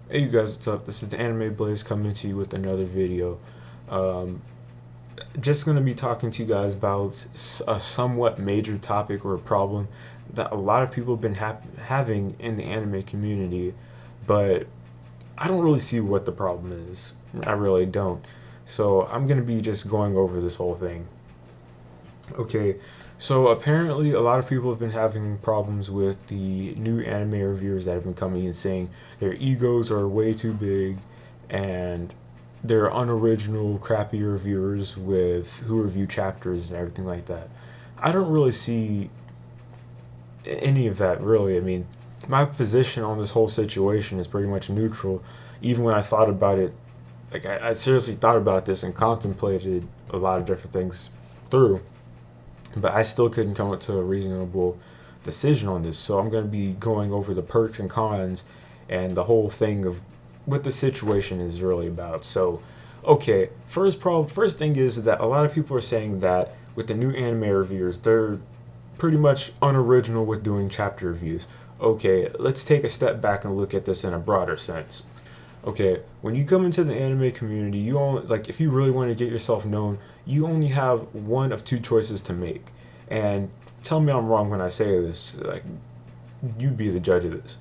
Hey you guys, what's up? This is the Anime Blaze coming to you with another video. Um, just going to be talking to you guys about a somewhat major topic or a problem that a lot of people have been having in the anime community, but I don't really see what the problem is. I really don't. So I'm going to be just going over this whole thing. Okay, so apparently a lot of people have been having problems with the new anime reviewers that have been coming in saying their egos are way too big and they're unoriginal, crappy reviewers with who review chapters and everything like that. I don't really see any of that really. I mean, my position on this whole situation is pretty much neutral. Even when I thought about it, like I seriously thought about this and contemplated a lot of different things through, but I still couldn't come up to a reasonable decision on this. So I'm going to be going over the perks and cons and the whole thing of what the situation is really about. So, okay, first thing is that a lot of people are saying that with the new anime reviewers, they're pretty much unoriginal with doing chapter reviews. Okay, let's take a step back and look at this in a broader sense. Okay, when you come into the anime community, you only like if you really want to get yourself known, you only have one of two choices to make. And tell me I'm wrong when I say this. Like, you be the judge of this.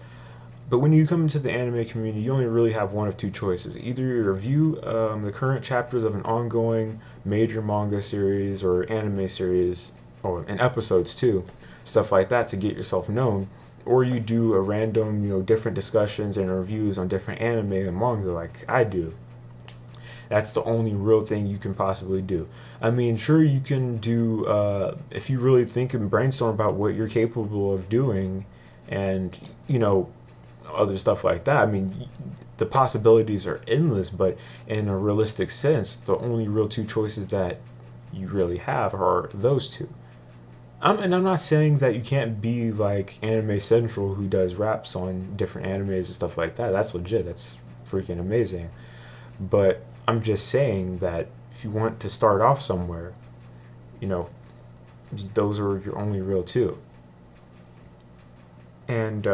But when you come into the anime community, you only really have one of two choices. Either you review the current chapters of an ongoing major manga series or anime series, or and episodes too, stuff like that to get yourself known, or you do a random, different discussions and reviews on different anime and manga like I do. That's the only real thing you can possibly do. I mean, sure, you can do, if you really think and brainstorm about what you're capable of doing and, other stuff like that. I mean, the possibilities are endless, but in a realistic sense, the only real two choices that you really have are those two. And I'm not saying that you can't be like Anime Central, who does raps on different animes and stuff like that. That's legit. That's freaking amazing. But I'm just saying that if you want to start off somewhere, you know, those are your only real two. And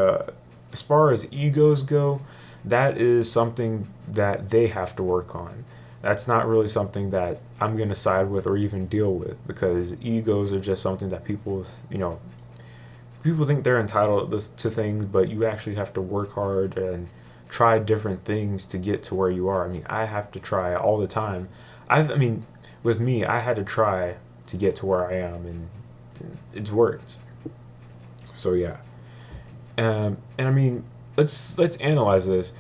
as far as egos go, that is something that they have to work on. That's not really something that I'm going to side with or even deal with, because egos are just something that people think they're entitled to things, but you actually have to work hard and try different things to get to where you are. I mean, I have to try all the time. I mean, with me, I had to try to get to where I am, and it's worked. So yeah. And I mean, let's analyze this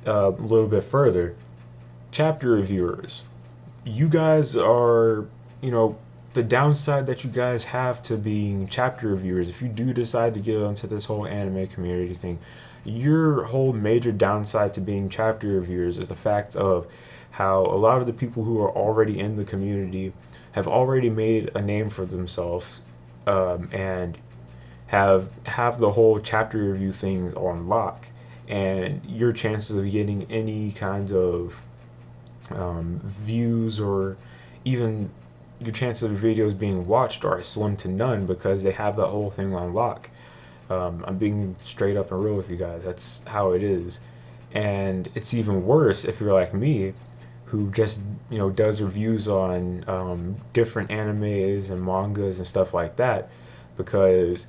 a little bit further. Chapter reviewers, you guys are, the downside that you guys have to being chapter reviewers, if you do decide to get onto this whole anime community thing, your whole major downside to being chapter reviewers is the fact of how a lot of the people who are already in the community have already made a name for themselves, and have the whole chapter review thing on lock, and your chances of getting any kind of views or even your chances of videos being watched are slim to none because they have that whole thing on lock. I'm being straight up and real with you guys. That's how it is. And it's even worse if you're like me, who just, does reviews on different animes and mangas and stuff like that, because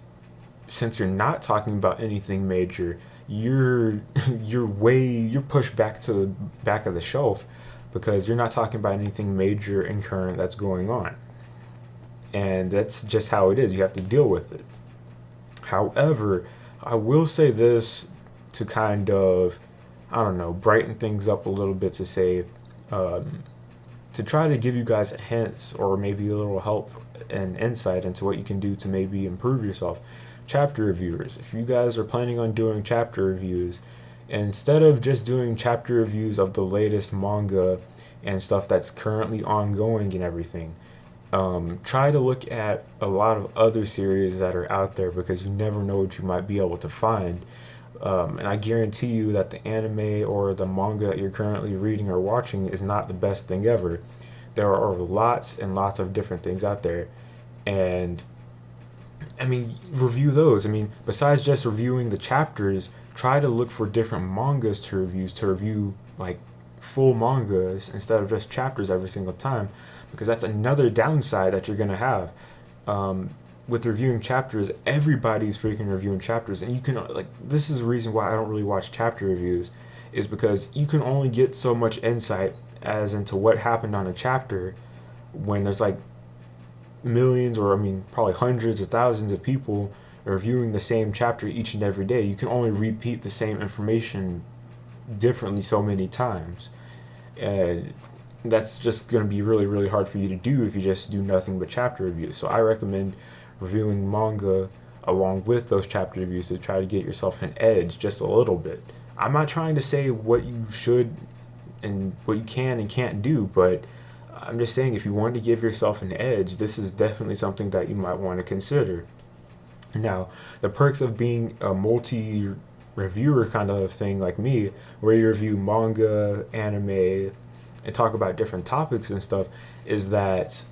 since you're not talking about anything major, you're you're pushed back to the back of the shelf because you're not talking about anything major and current that's going on. And that's just how it is. You have to deal with it. However, I will say this to kind of, I don't know, brighten things up a little bit, to say, to try to give you guys hints or maybe a little help and insight into what you can do to maybe improve yourself. Chapter reviewers, if you guys are planning on doing chapter reviews, instead of just doing chapter reviews of the latest manga and stuff that's currently ongoing and everything, try to look at a lot of other series that are out there, because you never know what you might be able to find. And I guarantee you that the anime or the manga that you're currently reading or watching is not the best thing ever. There are lots and lots of different things out there. And I mean, review those. I mean, besides just reviewing the chapters, try to look for different mangas to review like full mangas instead of just chapters every single time, because that's another downside that you're gonna have. With reviewing chapters, everybody's freaking reviewing chapters, and you can, like, this is the reason why I don't really watch chapter reviews, is because you can only get so much insight as into what happened on a chapter when there's like millions, or I mean probably hundreds or thousands of people reviewing the same chapter each and every day. You can only repeat the same information differently so many times, and that's just going to be really, really hard for you to do if you just do nothing but chapter reviews. So I recommend reviewing manga along with those chapter reviews to try to get yourself an edge just a little bit. I'm not trying to say what you should and what you can and can't do, but I'm just saying if you want to give yourself an edge, this is definitely something that you might want to consider. Now, the perks of being a multi-reviewer kind of thing like me, where you review manga, anime, and talk about different topics and stuff, is that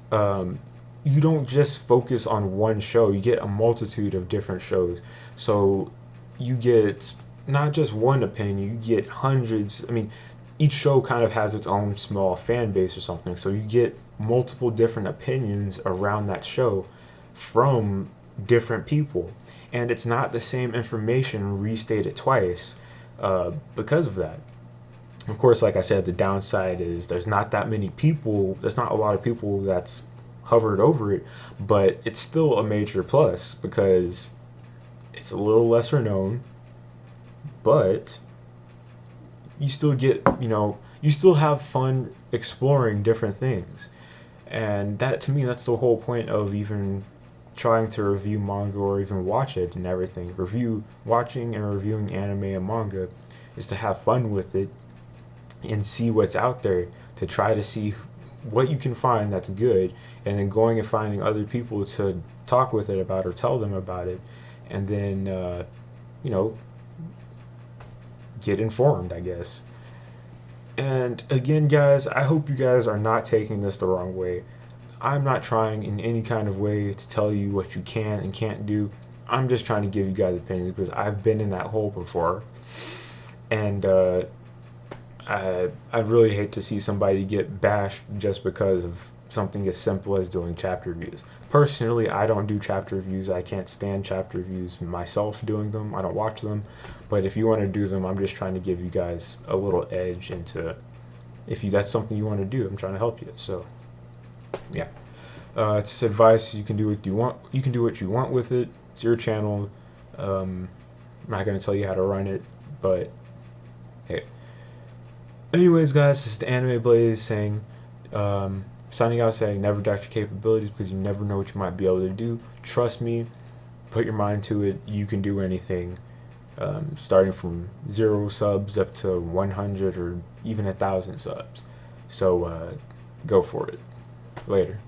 you don't just focus on one show. You get a multitude of different shows. So you get not just one opinion, you get hundreds. I mean, each show kind of has its own small fan base or something. So you get multiple different opinions around that show from different people. And it's not the same information restated twice because of that. Of course, like I said, the downside is there's not that many people, there's not a lot of people that's hovered over it, but it's still a major plus because it's a little lesser known, but you still get, you still have fun exploring different things. And that, to me, that's the whole point of even trying to review manga or even watch it and everything. Watching and reviewing anime and manga is to have fun with it and see what's out there, to try to see what you can find that's good, and then going and finding other people to talk with it about or tell them about it, and then get informed, I guess. And again, guys, I hope you guys are not taking this the wrong way. I'm not trying in any kind of way to tell you what you can and can't do. I'm just trying to give you guys opinions because I've been in that hole before, and I really hate to see somebody get bashed just because of something as simple as doing chapter reviews. Personally, I don't do chapter reviews. I can't stand chapter reviews myself doing them. I don't watch them. But if you want to do them, I'm just trying to give you guys a little edge into, if that's something you want to do, I'm trying to help you. So, yeah. It's advice. You can do what you want. You can do what you want with it. It's your channel. I'm not going to tell you how to run it, but hey. Anyways, guys, this is the Anime Blaze saying, signing out saying, never doubt your capabilities because you never know what you might be able to do. Trust me, put your mind to it. You can do anything, starting from 0 subs up to 100 or even 1,000 subs. So go for it. Later.